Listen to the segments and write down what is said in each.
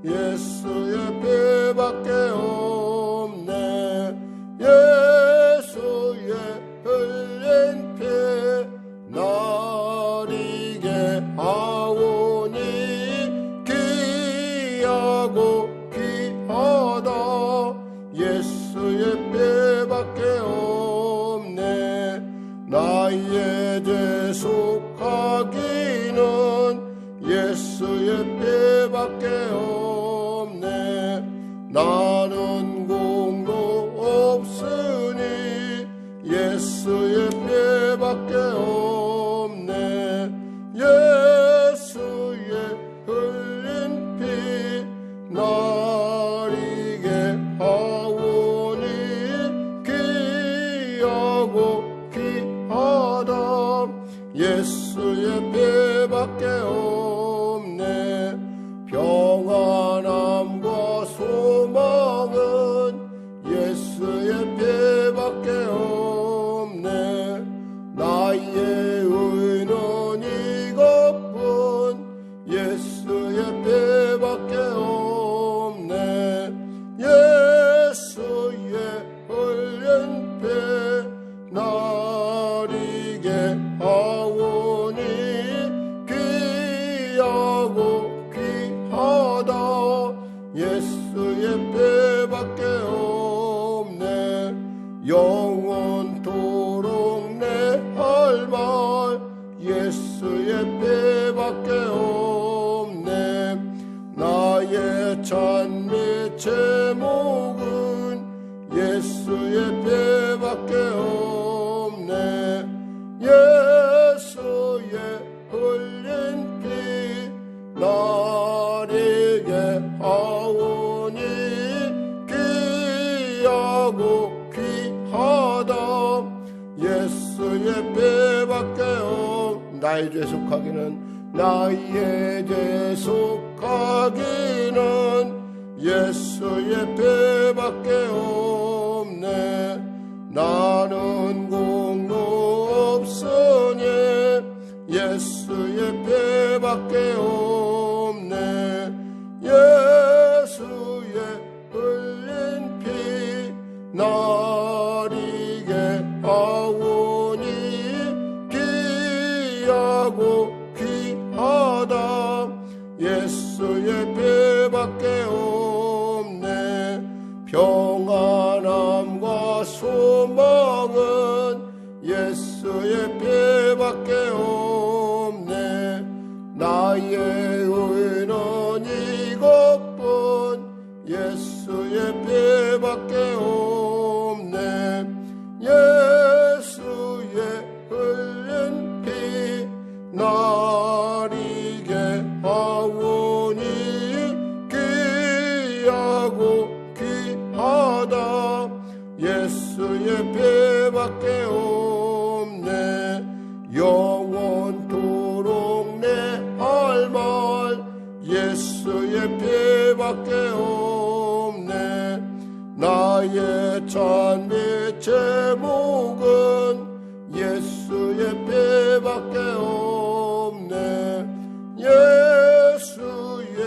예수의 피밖에 없네. 예수의 흘린 피 날 이게 하오니 귀하고 귀하다. 예수의 피밖에 없네. 나의 죄 속하기는 예수의 피밖에 없네. 나는 공로 없으니 예수의 피밖에 없네. 예수의 흘린 피 날 이게 하오니 귀하고 귀하다. 예수의 피밖에 없네. 평안함과 소망은 예수의 피밖에 없네. 나의 의는 이것뿐 예수의 피밖에 없네. 예수의 흘린 피 날 이게 하오니 귀하고 귀하다. 예수의 피밖에 없네. 영원토록 내 할 말 예수의 피밖에 없네. 나의 찬미 제목은 예수의 피밖에 없네. 예수의 흘린 피 날 이게 하오니 귀하고 귀하다. 예수의 피밖에 나의 죄 속하기는 나의 죄 속하기는 예수의 피밖에 없네. 나는 공로 없으니 예수의 피밖에 없네. 예수의 흘린 피 날 이게 하오니 귀하고 귀하다. 예수의 피밖에 없네. 평안함과 소망은 예수의 피밖에 없네. 나의 의는 이것뿐 예수의 피밖에 없네. 예수의 흘린 피 날 이게 하오니 귀하고 귀하다. 예수의 피밖에 없네. 영원토록 내 할 말 예수의 피밖에 없네. 나의 찬미 제목은 예수의 피밖에 없네. 예수의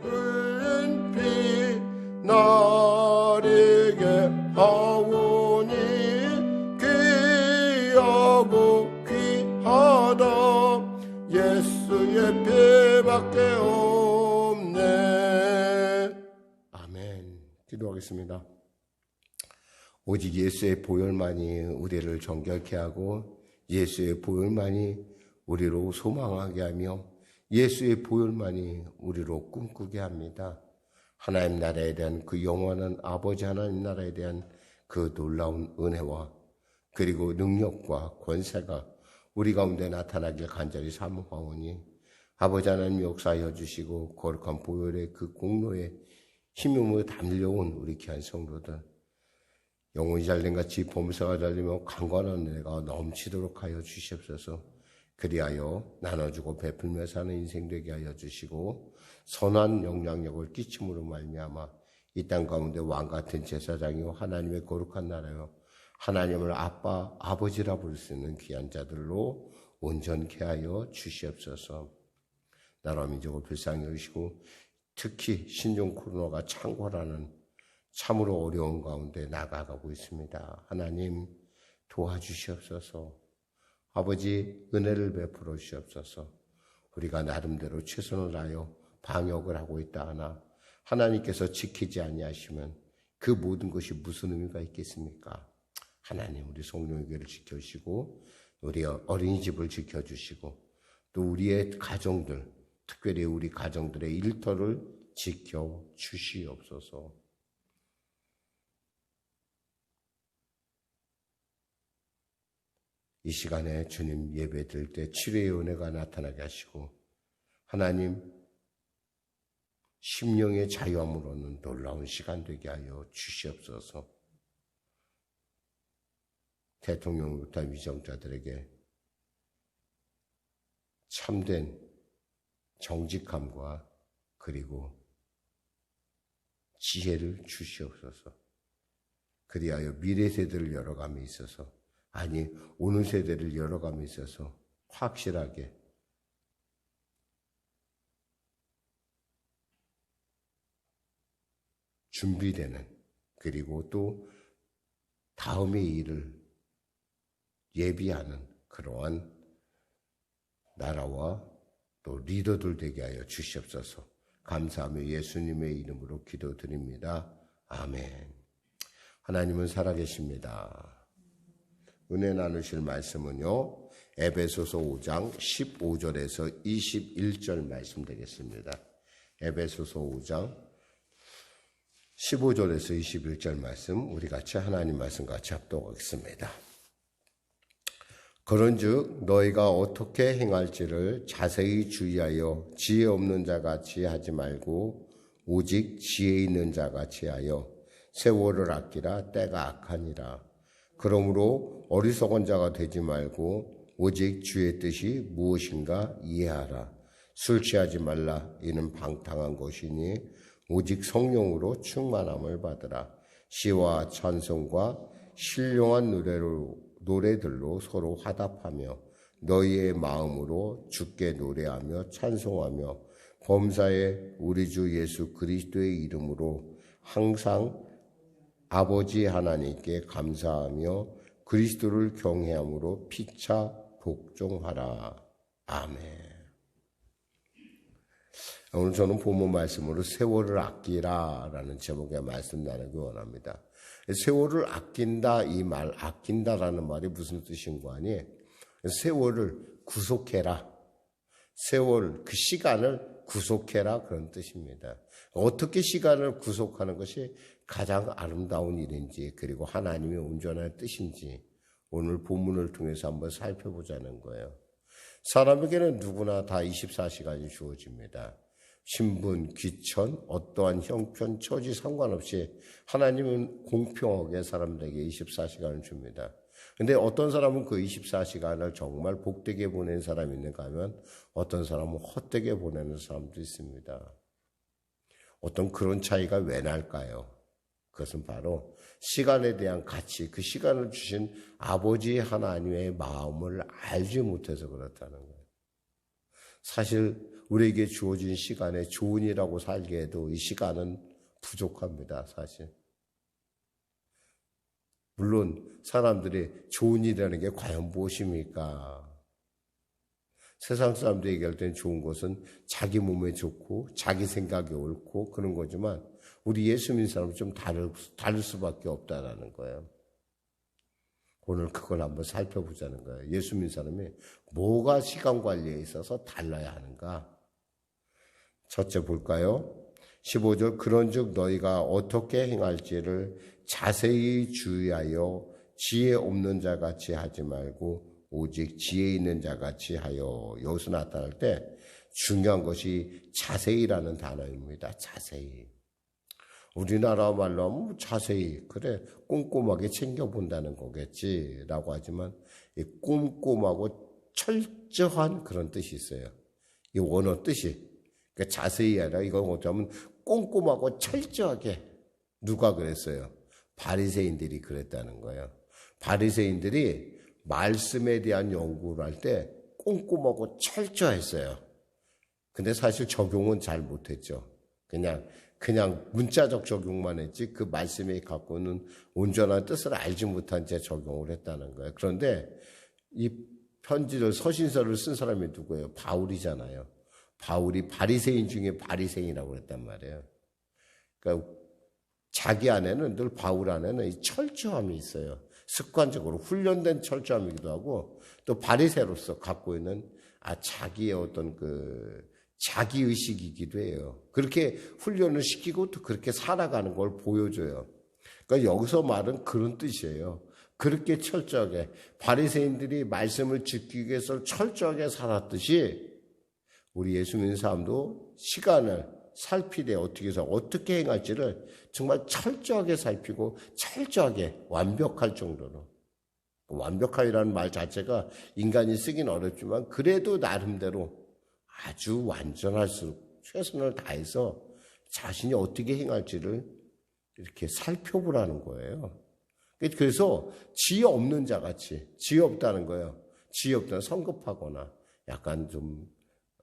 흘린 피 날 이게 하오니 귀하고 귀하다. 예수의 피밖에 없네. 아멘. 기도하겠습니다. 오직 예수의 보혈만이 우리를 정결케 하고 예수의 보혈만이 우리로 소망하게 하며 예수의 보혈만이 우리로 꿈꾸게 합니다. 하나님 나라에 대한 그 영원한 아버지 하나님 나라에 대한 그 놀라운 은혜와 그리고 능력과 권세가 우리 가운데 나타나길 간절히 사모하오니 아버지 하나님 역사하여 주시고 거룩한 보혈의 그 공로에 힘으로 담려온 우리 귀한 성도들 영혼이 잘된같이 범사가 잘리며 강건한 은혜가 넘치도록 하여 주시옵소서. 그리하여 나눠주고 베풀며 사는 인생 되게 하여 주시고 선한 영향력을 끼침으로 말미암아 이 땅 가운데 왕같은 제사장이요 하나님의 거룩한 나라요 하나님을 아빠, 아버지라 부를 수 있는 귀한 자들로 온전케 하여 주시옵소서. 나라 민족을 불쌍히 여기시고 특히 신종 코로나가 창궐하는 참으로 어려운 가운데 나아가고 있습니다. 하나님 도와주시옵소서. 아버지 은혜를 베풀어 주시옵소서. 우리가 나름대로 최선을 다하여 방역을 하고 있다 하나 하나님께서 지키지 아니하시면 그 모든 것이 무슨 의미가 있겠습니까? 하나님 우리 성령교회를 지켜주시고 우리 어린이집을 지켜주시고 또 우리의 가정들 특별히 우리 가정들의 일터를 지켜주시옵소서. 이 시간에 주님 예배 드릴 때 치료의 은혜가 나타나게 하시고 하나님 심령의 자유함으로 얻는 놀라운 시간 되게 하여 주시옵소서. 대통령부터 위정자들에게 참된 정직함과 그리고 지혜를 주시옵소서. 그리하여 미래 세대를 열어감에 있어서 아니 오늘 세대를 열어감에 있어서 확실하게 준비되는 그리고 또 다음의 일을 예비하는 그러한 나라와 또 리더들 되게 하여 주시옵소서. 감사하며 예수님의 이름으로 기도드립니다. 아멘. 하나님은 살아계십니다. 은혜 나누실 말씀은요. 에베소서 5장 15절에서 21절 말씀 되겠습니다. 에베소서 5장 15절에서 21절 말씀 우리 같이 하나님 말씀 같이 합독하겠습니다. 그런즉 너희가 어떻게 행할지를 자세히 주의하여 지혜 없는 자같이 하지 말고 오직 지혜 있는 자같이 하여 세월을 아끼라 때가 악하니라. 그러므로 어리석은 자가 되지 말고 오직 주의 뜻이 무엇인가 이해하라. 술 취하지 말라. 이는 방탕한 것이니 오직 성령으로 충만함을 받으라. 시와 찬송과 신령한 노래들로 서로 화답하며 너희의 마음으로 주께 노래하며 찬송하며 범사에 우리 주 예수 그리스도의 이름으로 항상 아버지 하나님께 감사하며 그리스도를 경외함으로 피차 복종하라. 아멘. 오늘 저는 본문 말씀으로 세월을 아끼라라는 제목의 말씀 나누기 원합니다. 세월을 아낀다 이 말, 아낀다라는 말이 무슨 뜻인 거 아니에요? 세월을 구속해라. 세월 그 시간을 구속해라 그런 뜻입니다. 어떻게 시간을 구속하는 것이 가장 아름다운 일인지 그리고 하나님의 온전한 뜻인지 오늘 본문을 통해서 한번 살펴보자는 거예요. 사람에게는 누구나 다 24시간이 주어집니다. 신분, 귀천, 어떠한 형편, 처지 상관없이 하나님은 공평하게 사람들에게 24시간을 줍니다. 근데 어떤 사람은 그 24시간을 정말 복되게 보낸 사람이 있는가 하면 어떤 사람은 헛되게 보내는 사람도 있습니다. 어떤 그런 차이가 왜 날까요? 그것은 바로 시간에 대한 가치, 그 시간을 주신 아버지 하나님의 마음을 알지 못해서 그렇다는 거예요. 사실 우리에게 주어진 시간에 좋은 일하고 살게 해도 이 시간은 부족합니다, 사실. 물론 사람들이 좋은 일이라는 게 과연 무엇입니까? 세상 사람들이 얘기할 때는 좋은 것은 자기 몸에 좋고 자기 생각이 옳고 그런 거지만 우리 예수 믿는 사람은 좀 다를 수밖에 없다라는 거예요. 오늘 그걸 한번 살펴보자는 거예요. 예수 믿는 사람이 뭐가 시간 관리에 있어서 달라야 하는가? 첫째 볼까요? 15절 그런즉 너희가 어떻게 행할지를 자세히 주의하여 지혜 없는 자같이 하지 말고 오직 지혜 있는 자같이 하여. 여기서 나타날 때 중요한 것이 자세히라는 단어입니다. 자세히. 우리나라 말로 하면 자세히 그래 꼼꼼하게 챙겨본다는 거겠지라고 하지만 이 꼼꼼하고 철저한 그런 뜻이 있어요. 이 원어 뜻이. 그러니까 자세히 아니라 이건 어쩌면 꼼꼼하고 철저하게. 누가 그랬어요? 바리새인들이 그랬다는 거예요. 바리새인들이 말씀에 대한 연구를 할 때 꼼꼼하고 철저했어요. 근데 사실 적용은 잘 못했죠. 그냥 문자적 적용만 했지 그 말씀이 갖고 있는 온전한 뜻을 알지 못한 채 적용을 했다는 거예요. 그런데 이 편지를 서신서를 쓴 사람이 누구예요? 바울이잖아요. 바울이 바리새인 중에 바리새인이라고 그랬단 말이에요. 그러니까 자기 안에는 늘 바울 안에는 이 철저함이 있어요. 습관적으로 훈련된 철저함이기도 하고 또 바리새로서 갖고 있는 자기의 어떤 자기 의식이기도 해요. 그렇게 훈련을 시키고 또 그렇게 살아가는 걸 보여줘요. 그러니까 여기서 말은 그런 뜻이에요. 그렇게 철저하게 바리새인들이 말씀을 지키기 위해서 철저하게 살았듯이 우리 예수 믿는 사람도 시간을 살피되 어떻게 행할지를 정말 철저하게 살피고 철저하게 완벽할 정도로, 완벽하이라는 말 자체가 인간이 쓰긴 어렵지만 그래도 나름대로 아주 완전할수록 최선을 다해서 자신이 어떻게 행할지를 이렇게 살펴보라는 거예요. 그래서 지혜 없는 자같이, 지혜 없다는 거예요. 지혜 없다는 성급하거나 약간 좀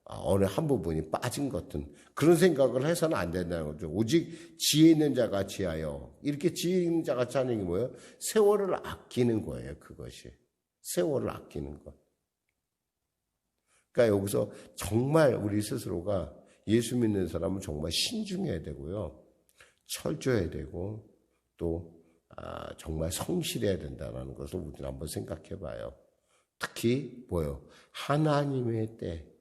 어느 한 부분이 빠진 것 같은 그런 생각을 해서는 안 된다는 거죠. 오직 지혜 있는 자같이 하여, 이렇게 지혜 있는 자같이 하는 게 뭐예요? 세월을 아끼는 거예요. 그것이 세월을 아끼는 것. 그러니까 여기서 정말 우리 스스로가 예수 믿는 사람은 정말 신중해야 되고요, 철저해야 되고 또 정말 성실해야 된다는 것을 우리는 한번 생각해 봐요. 특히 뭐예요? 하나님의 때,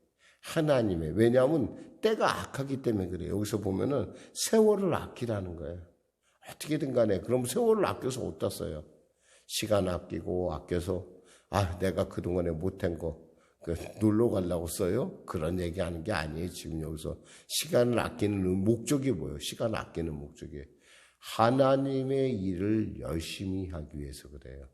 왜냐하면 때가 악하기 때문에 그래요. 여기서 보면은 세월을 아끼라는 거예요. 어떻게든 간에 그럼 세월을 아껴서 어디다 써요? 시간 아껴서 내가 그동안에 못한 거 놀러 가려고 써요? 그런 얘기하는 게 아니에요. 지금 여기서 시간을 아끼는 목적이 뭐예요? 시간을 아끼는 목적이 하나님의 일을 열심히 하기 위해서 그래요.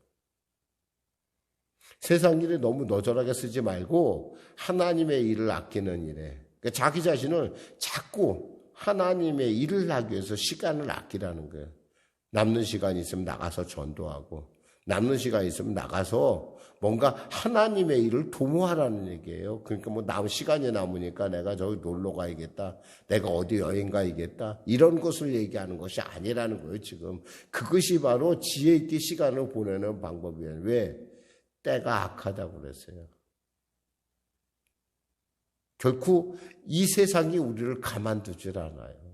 세상 일에 너무 너절하게 쓰지 말고 하나님의 일을 아끼는 일에, 그러니까 자기 자신을 자꾸 하나님의 일을 하기 위해서 시간을 아끼라는 거예요. 남는 시간이 있으면 나가서 전도하고, 남는 시간이 있으면 나가서 뭔가 하나님의 일을 도모하라는 얘기예요. 그러니까 시간이 남으니까 내가 저기 놀러 가야겠다, 내가 어디 여행 가야겠다, 이런 것을 얘기하는 것이 아니라는 거예요. 지금 그것이 바로 지혜 있게 시간을 보내는 방법이에요. 왜? 때가 악하다고 그랬어요. 결코 이 세상이 우리를 가만두질 않아요.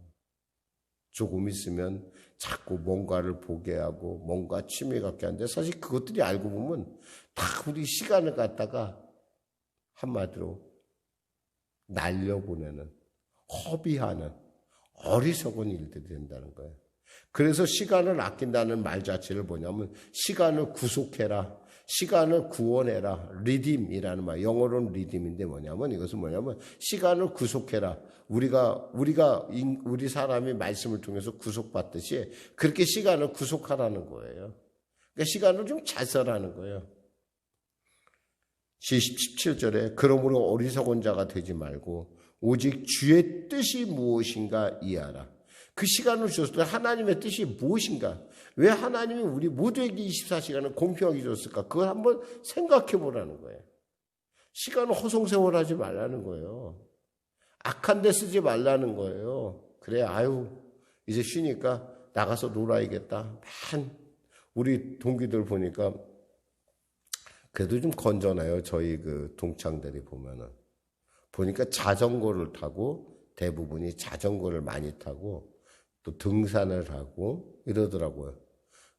조금 있으면 자꾸 뭔가를 보게 하고 뭔가 취미 갖게 하는데, 사실 그것들이 알고 보면 다 우리 시간을 갖다가 한마디로 날려보내는, 허비하는 어리석은 일들이 된다는 거예요. 그래서 시간을 아낀다는 말 자체를 뭐냐면 시간을 구속해라, 시간을 구원해라, 리딤이라는 말, 영어로는 리딤인데 이것은 뭐냐면 시간을 구속해라. 우리 사람이 말씀을 통해서 구속받듯이 그렇게 시간을 구속하라는 거예요. 그러니까 시간을 좀 잘 써라는 거예요. 17절에 그러므로 어리석은 자가 되지 말고 오직 주의 뜻이 무엇인가 이해하라. 그 시간을 주셨을 때 하나님의 뜻이 무엇인가? 왜 하나님이 우리 모두에게 24시간을 공평하게 줬을까? 그걸 한번 생각해 보라는 거예요. 시간을 허송세월하지 말라는 거예요. 악한 데 쓰지 말라는 거예요. 그래, 이제 쉬니까 나가서 놀아야겠다. 우리 동기들 보니까 그래도 좀 건전해요. 저희 동창들이 보니까 자전거를 타고, 대부분이 자전거를 많이 타고 또 등산을 하고 이러더라고요.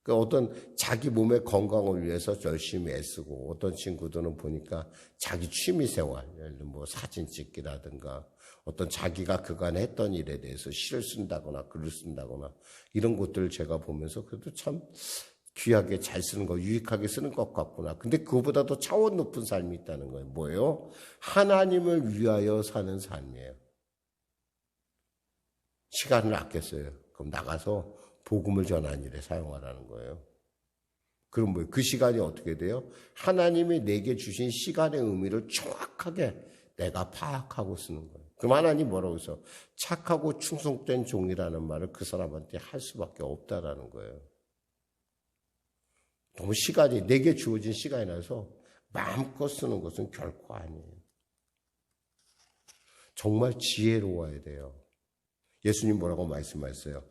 그러니까 어떤 자기 몸의 건강을 위해서 열심히 애쓰고, 어떤 친구들은 보니까 자기 취미생활, 예를 들면 사진 찍기라든가 어떤 자기가 그간에 했던 일에 대해서 시를 쓴다거나 글을 쓴다거나 이런 것들을 제가 보면서 그래도 참 귀하게 잘 쓰는 거, 유익하게 쓰는 것 같구나. 근데 그거보다 더 차원 높은 삶이 있다는 거예요. 뭐예요? 하나님을 위하여 사는 삶이에요. 시간을 아꼈어요. 그럼 나가서 복음을 전하는 일에 사용하라는 거예요. 그럼 뭐예요? 그 시간이 어떻게 돼요? 하나님이 내게 주신 시간의 의미를 정확하게 내가 파악하고 쓰는 거예요. 그럼 하나님 뭐라고 해서 착하고 충성된 종이라는 말을 그 사람한테 할 수밖에 없다라는 거예요. 너무 내게 주어진 시간이 나서 마음껏 쓰는 것은 결코 아니에요. 정말 지혜로워야 돼요. 예수님 뭐라고 말씀하셨어요?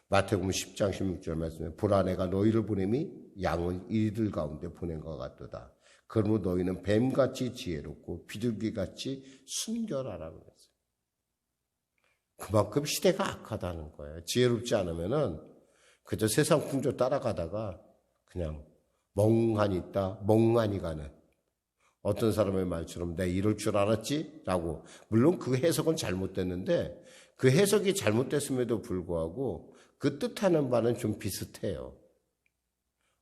마태복음 10장 16절 말씀에 보라 내가 너희를 보냄이 양을 이들 가운데 보낸 것 같도다. 그러므로 너희는 뱀같이 지혜롭고 비둘기같이 순결하라고 그랬어요. 그만큼 시대가 악하다는 거예요. 지혜롭지 않으면은 그저 세상 풍조 따라가다가 그냥 멍하니 있다, 멍하니 가는 어떤 사람의 말처럼 내가 이럴 줄 알았지? 라고. 물론 그 해석은 잘못됐는데 그 해석이 잘못됐음에도 불구하고 그 뜻하는 바는 좀 비슷해요.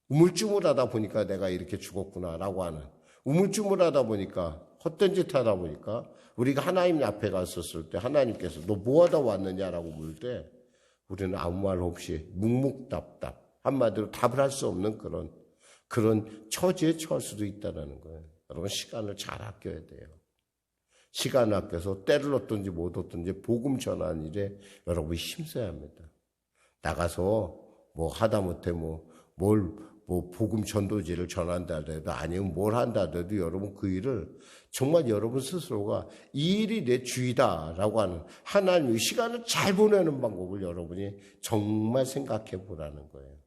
우물쭈물하다 보니까 내가 이렇게 죽었구나 라고 하는, 우물쭈물하다 보니까 헛된 짓 하다 보니까 우리가 하나님 앞에 갔었을 때 하나님께서 너 뭐하다 왔느냐라고 물 때 우리는 아무 말 없이 묵묵답답 한마디로 답을 할 수 없는 그런 처지에 처할 수도 있다는 거예요. 여러분 시간을 잘 아껴야 돼요. 시간을 아껴서 때를 얻든지 못 얻든지 복음 전하는 일에 여러분이 힘써야 합니다. 나가서 뭐 하다못해 복음 전도지를 전한다 하더라도 아니면 뭘 한다 하더라도 여러분 그 일을 정말 여러분 스스로가 이 일이 내 주의다라고 하는 하나님의 시간을 잘 보내는 방법을 여러분이 정말 생각해 보라는 거예요.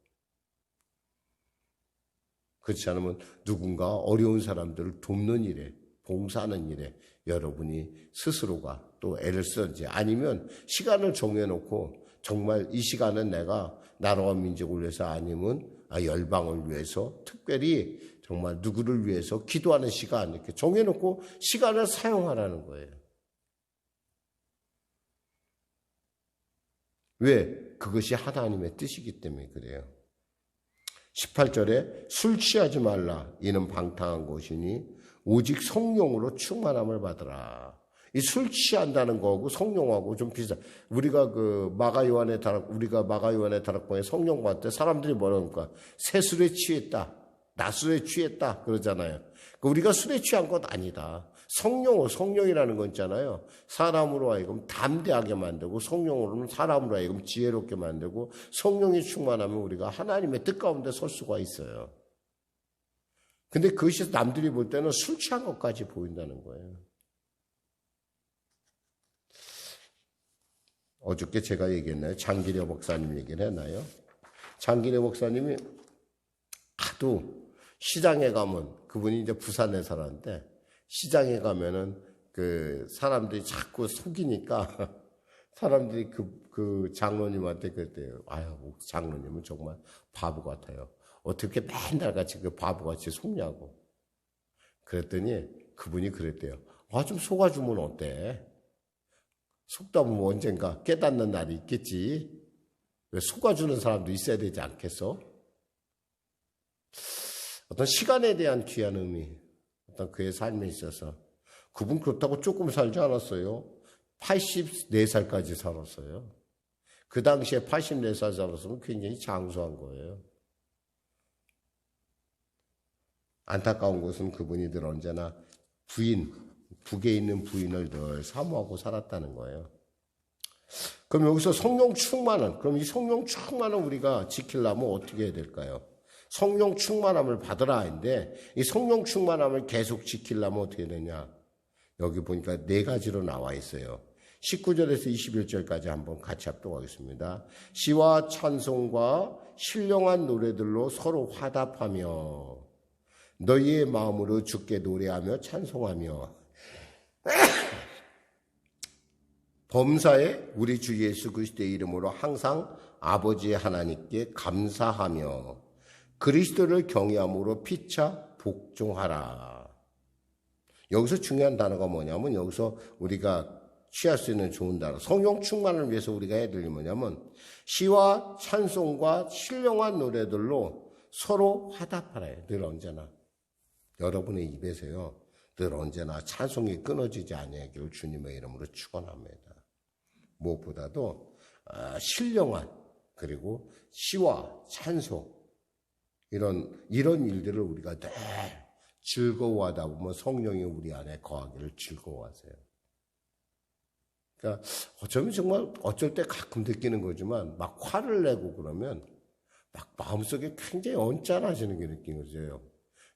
그렇지 않으면 누군가 어려운 사람들을 돕는 일에, 봉사하는 일에 여러분이 스스로가 또 애를 쓰든지 아니면 시간을 정해놓고 정말 이 시간은 내가 나라와 민족을 위해서 아니면 열방을 위해서 특별히 정말 누구를 위해서 기도하는 시간 이렇게 정해놓고 시간을 사용하라는 거예요. 왜? 그것이 하나님의 뜻이기 때문에 그래요. 18절에 술 취하지 말라 이는 방탕한 것이니 오직 성령으로 충만함을 받으라. 이 술 취한다는 거하고 성령하고 좀 비슷해. 우리가 마가 요한의 다락방에 성령 받을 때 사람들이 뭐라 그럴까? 새 술에 취했다. 낮술에 취했다. 그러잖아요. 우리가 술에 취한 것 아니다. 성령이라는 건 있잖아요. 사람으로 하여금 담대하게 만들고 성령으로는 사람으로 하여금 지혜롭게 만들고 성령이 충만하면 우리가 하나님의 뜻 가운데 설 수가 있어요. 근데 그것이 남들이 볼 때는 술 취한 것까지 보인다는 거예요. 어저께 제가 얘기했나요? 장기려 목사님 얘기를 했나요? 장기려 목사님이 하도 시장에 가면 그분이 이제 부산에 살았는데 시장에 가면은 그 사람들이 자꾸 속이니까 사람들이 그 장로님한테 그랬대요. 아유, 장로님은 정말 바보 같아요. 어떻게 맨날 같이 그 바보같이 속냐고. 그랬더니 그분이 그랬대요. 좀 속아주면 어때? 속다 보면 언젠가 깨닫는 날이 있겠지. 왜 속아주는 사람도 있어야 되지 않겠어? 어떤 시간에 대한 귀한 의미, 어떤 그의 삶에 있어서 그분 그렇다고 조금 살지 않았어요. 84살까지 살았어요. 그 당시에 84살 살았으면 굉장히 장수한 거예요. 안타까운 것은 그분이 늘 언제나 북에 있는 부인을 늘 사모하고 살았다는 거예요. 그럼 여기서 성령 충만은, 그럼 이 성령 충만을 우리가 지키려면 어떻게 해야 될까요? 성령 충만함을 받으라 하는데 이 성령 충만함을 계속 지키려면 어떻게 해야 되냐? 여기 보니까 4가지로 나와 있어요. 19절에서 21절까지 한번 같이 합독하겠습니다. 시와 찬송과 신령한 노래들로 서로 화답하며 너희의 마음으로 주께 노래하며 찬송하며 범사에 우리 주 예수 그리스도의 이름으로 항상 아버지 하나님께 감사하며 그리스도를 경외함으로 피차 복종하라. 여기서 중요한 단어가 뭐냐면 여기서 우리가 취할 수 있는 좋은 단어, 성령 충만을 위해서 우리가 해야 될 일이 뭐냐면 시와 찬송과 신령한 노래들로 서로 화답하라. 늘 언제나 여러분의 입에서요. 늘 언제나 찬송이 끊어지지 아니하기를 주님의 이름으로 축원합니다. 무엇보다도 신령한 그리고 시와 찬송 이런 일들을 우리가 늘 즐거워하다 보면 성령이 우리 안에 거하기를 즐거워하세요. 그러니까 어쩌면 정말 어쩔 때 가끔 느끼는 거지만 막 화를 내고 그러면 막 마음속에 굉장히 언짢아지는 게 느껴져요.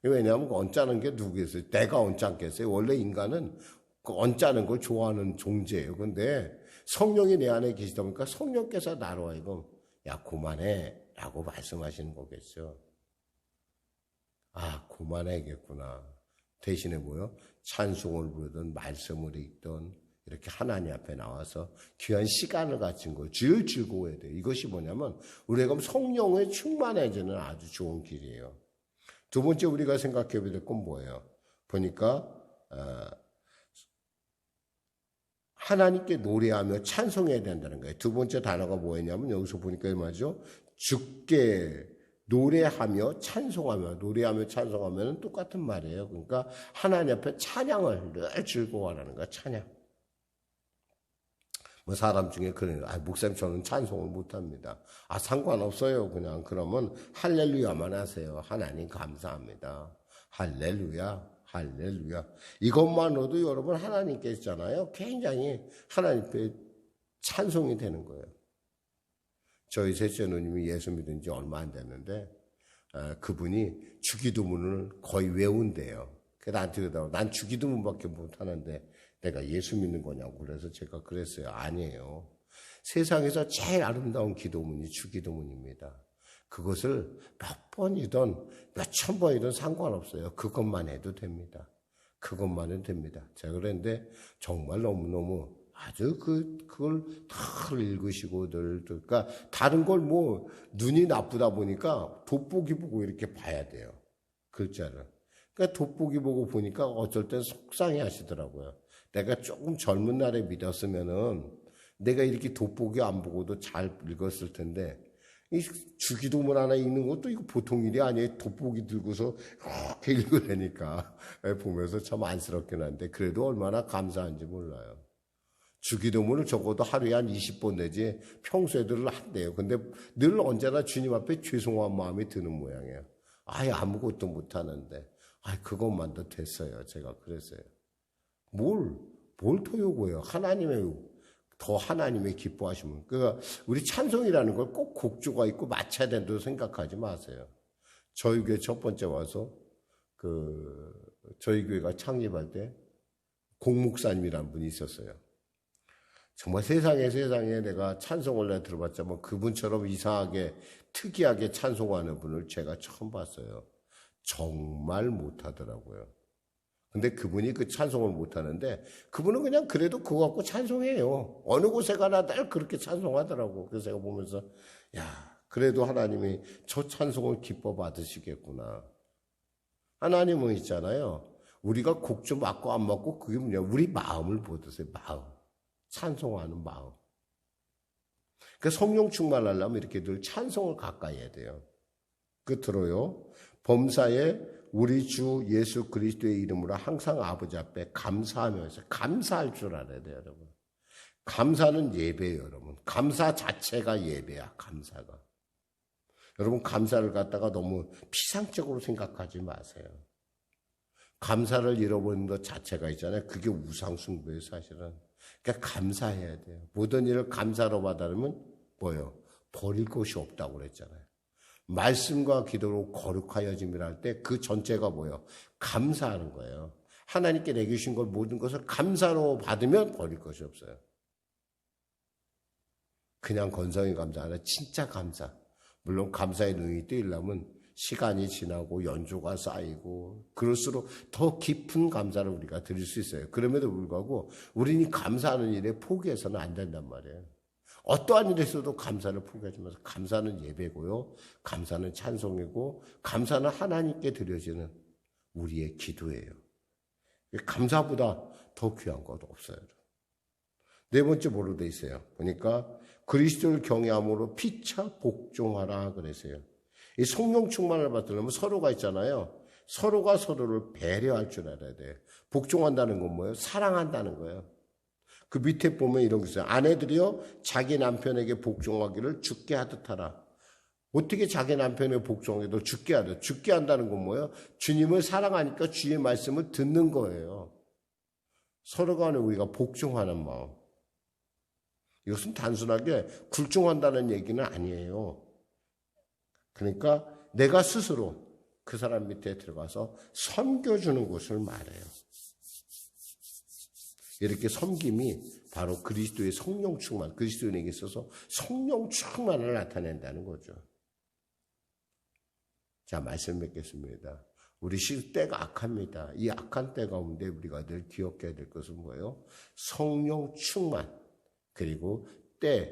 왜냐하면 그 언짢은 게 누구겠어요? 내가 언짢겠어요? 원래 인간은 그 언짢은 걸 좋아하는 존재예요. 근데 성령이 내 안에 계시다 보니까 성령께서 나로 하여금 야 그만해 라고 말씀하시는 거겠죠. 아 그만해야겠구나. 대신에 뭐요? 찬송을 부르든 말씀을 읽든 이렇게 하나님 앞에 나와서 귀한 시간을 가진 거 제일 즐거워야 돼요. 이것이 뭐냐면 우리가 성령에 충만해지는 아주 좋은 길이에요. 두 번째 우리가 생각해 볼 건 뭐예요? 보니까 하나님께 노래하며 찬송해야 된다는 거예요. 두 번째 단어가 뭐였냐면 여기서 보니까 이 말이죠. 주께 노래하며 찬송하며 노래하며 찬송하면 똑같은 말이에요. 그러니까 하나님 앞에 찬양을 늘 즐거워하라는 거야. 찬양. 뭐 사람 중에 그래요. 목사님 저는 찬송을 못합니다. 상관없어요. 그냥 그러면 할렐루야만 하세요. 하나님 감사합니다. 할렐루야. 할렐루야. 이것만으로도 여러분 하나님께 있잖아요. 굉장히 하나님 앞에 찬송이 되는 거예요. 저희 셋째 누님이 예수 믿은 지 얼마 안 됐는데 그분이 주기도문을 거의 외운대요. 그래서 나한테 그러더라고. 난 주기도문밖에 못하는데 내가 예수 믿는 거냐고. 그래서 제가 그랬어요. 아니에요. 세상에서 제일 아름다운 기도문이 주기도문입니다. 그것을 몇 번이든 몇천 번이든 상관없어요. 그것만 해도 됩니다. 그것만은 됩니다. 제가 그랬는데 정말 너무너무 아주 그걸 다 읽으시고 늘 그러니까 다른 걸 뭐 눈이 나쁘다 보니까 돋보기 보고 이렇게 봐야 돼요. 글자를. 그러니까 돋보기 보고 보니까 어쩔 땐 속상해 하시더라고요. 내가 조금 젊은 날에 믿었으면은 내가 이렇게 돋보기 안 보고도 잘 읽었을 텐데 이 주기도문 하나 읽는 것도 이거 보통 일이 아니에요. 돋보기 들고서 이렇게 읽으려니까 보면서 참 안쓰럽긴 한데 그래도 얼마나 감사한지 몰라요. 주기도문을 적어도 하루에 한 20번 내지 평소에들 한대요. 근데 늘 언제나 주님 앞에 죄송한 마음이 드는 모양이에요. 아무것도 못하는데 그것만도 됐어요. 제가 그랬어요. 뭘 더 요구해요? 더 하나님의 기뻐하시면. 그러니까 우리 찬송이라는 걸 꼭 곡조가 있고 맞춰야 된다고 생각하지 마세요. 저희 교회 첫 번째 와서 저희 교회가 창립할 때 공목사님이라는 분이 있었어요. 정말 세상에 내가 찬송을 내가 들어봤자면 그분처럼 이상하게 특이하게 찬송하는 분을 제가 처음 봤어요. 정말 못하더라고요. 근데 그분이 그 찬송을 못하는데 그분은 그냥 그래도 그거 갖고 찬송해요. 어느 곳에 가나 늘 그렇게 찬송하더라고. 그래서 제가 보면서 그래도 하나님이 저 찬송을 기뻐 받으시겠구나. 하나님은 있잖아요. 우리가 곡 좀 맞고 안 맞고 그게 뭐냐. 우리 마음을 보세요. 마음. 찬송하는 마음. 그러니까 성령 충만하려면 이렇게 늘 찬송을 가까이 해야 돼요. 끝으로요. 범사에 우리 주 예수 그리스도의 이름으로 항상 아버지 앞에 감사하면서 감사할 줄 알아야 돼요, 여러분. 감사는 예배예요, 여러분. 감사 자체가 예배야, 감사가. 여러분 감사를 갖다가 너무 피상적으로 생각하지 마세요. 감사를 잃어버리는 것 자체가 있잖아요. 그게 우상숭배예요, 사실은. 그러니까 감사해야 돼요. 모든 일을 감사로 받으려면 뭐예요? 버릴 것이 없다고 그랬잖아요. 말씀과 기도로 거룩하여짐이라 할 때 그 전체가 뭐예요? 감사하는 거예요. 하나님께 내게 주신 걸 모든 것을 감사로 받으면 버릴 것이 없어요. 그냥 건성이 감사 아니라 진짜 감사. 물론 감사의 능이 뜨이려면 시간이 지나고 연조가 쌓이고 그럴수록 더 깊은 감사를 우리가 드릴 수 있어요. 그럼에도 불구하고 우리는 감사하는 일에 포기해서는 안 된단 말이에요. 어떠한 일에서도 감사를 포기하지 마세요. 감사는 예배고요. 감사는 찬송이고 감사는 하나님께 드려지는 우리의 기도예요. 감사보다 더 귀한 것 없어요. 네 번째 뭐로 돼 있어요? 보니까 그리스도를 경외함으로 피차 복종하라 그랬어요. 이 성령 충만을 받으려면 서로가 있잖아요. 서로가 서로를 배려할 줄 알아야 돼요. 복종한다는 건 뭐예요? 사랑한다는 거예요. 그 밑에 보면 이런 게 있어요. 아내들이요 자기 남편에게 복종하기를 죽게 하듯 하라. 어떻게 자기 남편에게 복종하기도 죽게 하듯. 죽게 한다는 건 뭐예요? 주님을 사랑하니까 주의 말씀을 듣는 거예요. 서로 간에 우리가 복종하는 마음. 이것은 단순하게 굴종한다는 얘기는 아니에요. 그러니까 내가 스스로 그 사람 밑에 들어가서 섬겨주는 것을 말해요. 이렇게 섬김이 바로 그리스도의 성령 충만, 그리스도인에게 있어서 성령 충만을 나타낸다는 거죠. 자, 말씀 맺겠습니다. 우리 때가 악합니다. 이 악한 때 가운데 우리가 늘 기억해야 될 것은 뭐예요? 성령 충만, 그리고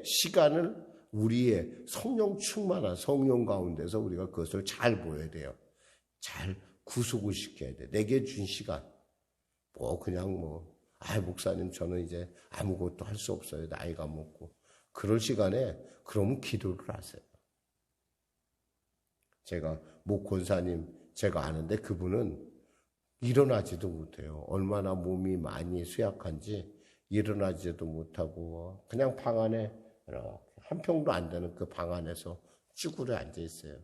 시간을 우리의 성령 충만한 성령 가운데서 우리가 그것을 잘 보여야 돼요. 잘 구속을 시켜야 돼. 내게 준 시간. 목사님 저는 이제 아무것도 할 수 없어요. 나이가 먹고. 그럴 시간에 그러면 기도를 하세요. 제가 권사님 제가 아는데 그분은 일어나지도 못해요. 얼마나 몸이 많이 쇠약한지 일어나지도 못하고 그냥 방 안에 한 평도 안 되는 그 방 안에서 쭈그려 앉아 있어요.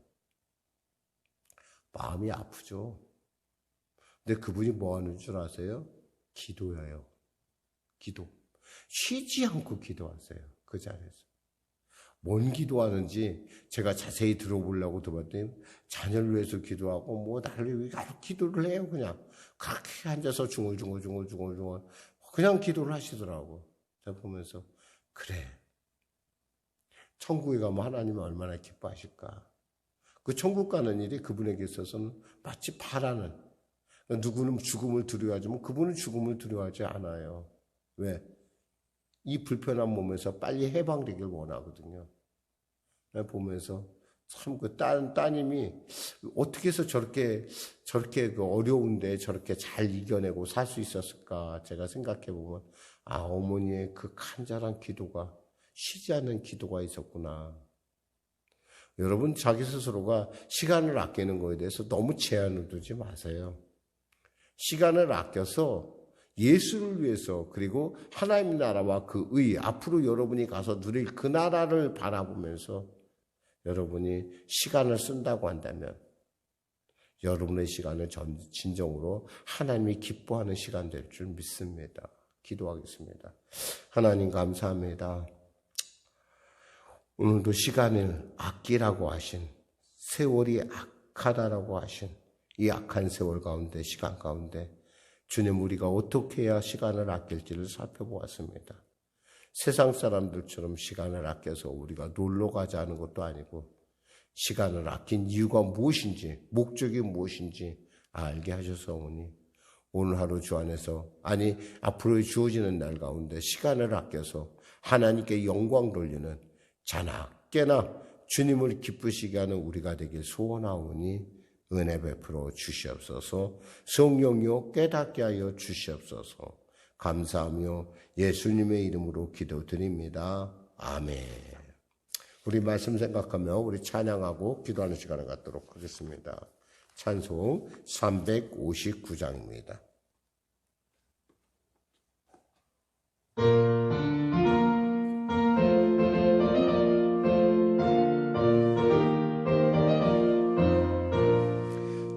마음이 아프죠. 근데 그분이 뭐 하는 줄 아세요? 기도예요. 기도. 쉬지 않고 기도하세요. 그 자리에서. 뭔 기도하는지 제가 자세히 들어보려고 들어봤더니 자녀를 위해서 기도하고 나를 위해 기도를 해요. 그냥 그렇게 앉아서 중얼중얼 그냥 기도를 하시더라고. 제가 보면서 그래. 천국에 가면 하나님은 얼마나 기뻐하실까. 그 천국 가는 일이 그분에게 있어서는 마치 바라는, 누구는 죽음을 두려워하지만 그분은 죽음을 두려워하지 않아요. 왜? 이 불편한 몸에서 빨리 해방되길 원하거든요. 보면서 참 그 따님이 어떻게 해서 저렇게 그 어려운데 저렇게 잘 이겨내고 살 수 있었을까 제가 생각해 보면 어머니의 그 간절한 기도가 쉬지 않는 기도가 있었구나. 여러분 자기 스스로가 시간을 아끼는 거에 대해서 너무 제한을 두지 마세요. 시간을 아껴서 예수를 위해서 그리고 하나님 나라와 그 앞으로 여러분이 가서 누릴 그 나라를 바라보면서 여러분이 시간을 쓴다고 한다면 여러분의 시간은 진정으로 하나님이 기뻐하는 시간 될 줄 믿습니다. 기도하겠습니다. 하나님 감사합니다. 오늘도 시간을 아끼라고 하신, 세월이 악하다라고 하신 이 악한 세월 가운데, 시간 가운데 주님 우리가 어떻게 해야 시간을 아낄지를 살펴보았습니다. 세상 사람들처럼 시간을 아껴서 우리가 놀러 가자는 것도 아니고 시간을 아낀 이유가 무엇인지, 목적이 무엇인지 알게 하셔서오니 오늘 하루 주 안에서, 앞으로 주어지는 날 가운데 시간을 아껴서 하나님께 영광 돌리는 자나깨나 주님을 기쁘시게 하는 우리가 되길 소원하오니 은혜 베풀어 주시옵소서. 성령이여 깨닫게 하여 주시옵소서. 감사하며 예수님의 이름으로 기도드립니다. 아멘. 우리 말씀 생각하며 우리 찬양하고 기도하는 시간을 갖도록 하겠습니다. 찬송 359장입니다.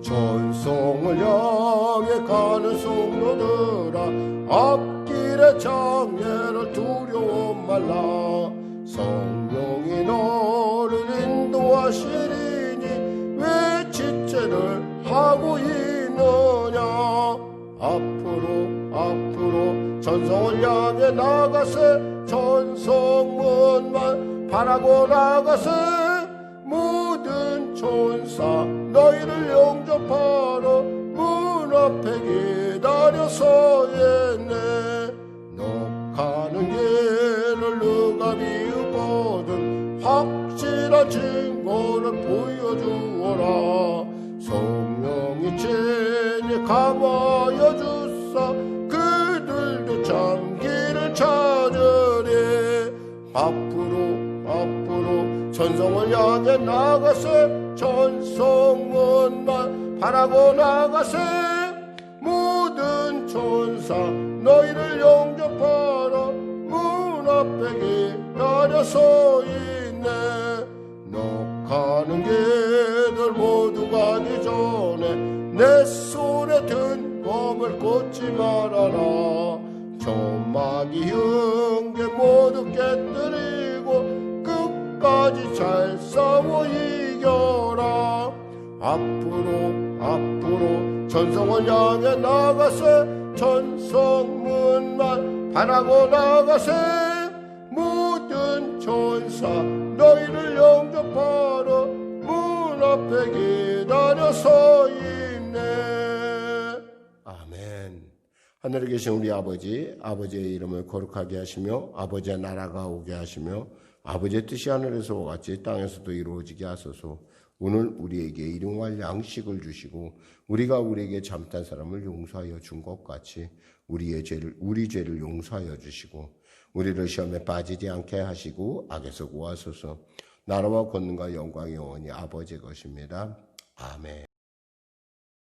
전성을 향해 가는 성도들아, 앞길의 장애를 두려워 말라. 성령이 너를 인도하시리니 왜 지체를 하고 있느냐. 앞으로 전성을 향해 나가세. 전성문만 바라고 나가세. 모든 천사 너희를 영접하러 문 앞에 기다려 서 있네. 너 가는 길을 누가 비우거든 확실한 증거를 보여주어라. 성령이 친히 감하여 주사 그들도 참 길을 찾으리. 앞으로 전성을 향해 나가세. 전성문만 바라고 나가세. 모든 천사 너희를 영접하러 문 앞에 기다려 서 있네. 너 가는 길을 모두 가기 전에 내 손에 든 검을 꽂지 말아라. 조막이 흥게 모두 깨뜨리고 끝까지 잘 싸워 이겨라. 앞으로 전성을 향해 나가세. 전성문만 안하고 나가세. 모든 천사 너희를 영접하러 문 앞에 기다려 서 있네. 아멘. 하늘에 계신 우리 아버지, 아버지의 이름을 거룩하게 하시며 아버지의 나라가 오게 하시며 아버지의 뜻이 하늘에서와 같이 땅에서도 이루어지게 하소서. 오늘 우리에게 일용할 양식을 주시고 우리가 우리에게 잘못한 사람을 용서하여 준 것 같이 우리 죄를 용서하여 주시고 우리를 시험에 빠지지 않게 하시고 악에서 구하소서. 나라와 권능과 영광이 영원히 아버지의 것입니다. 아멘.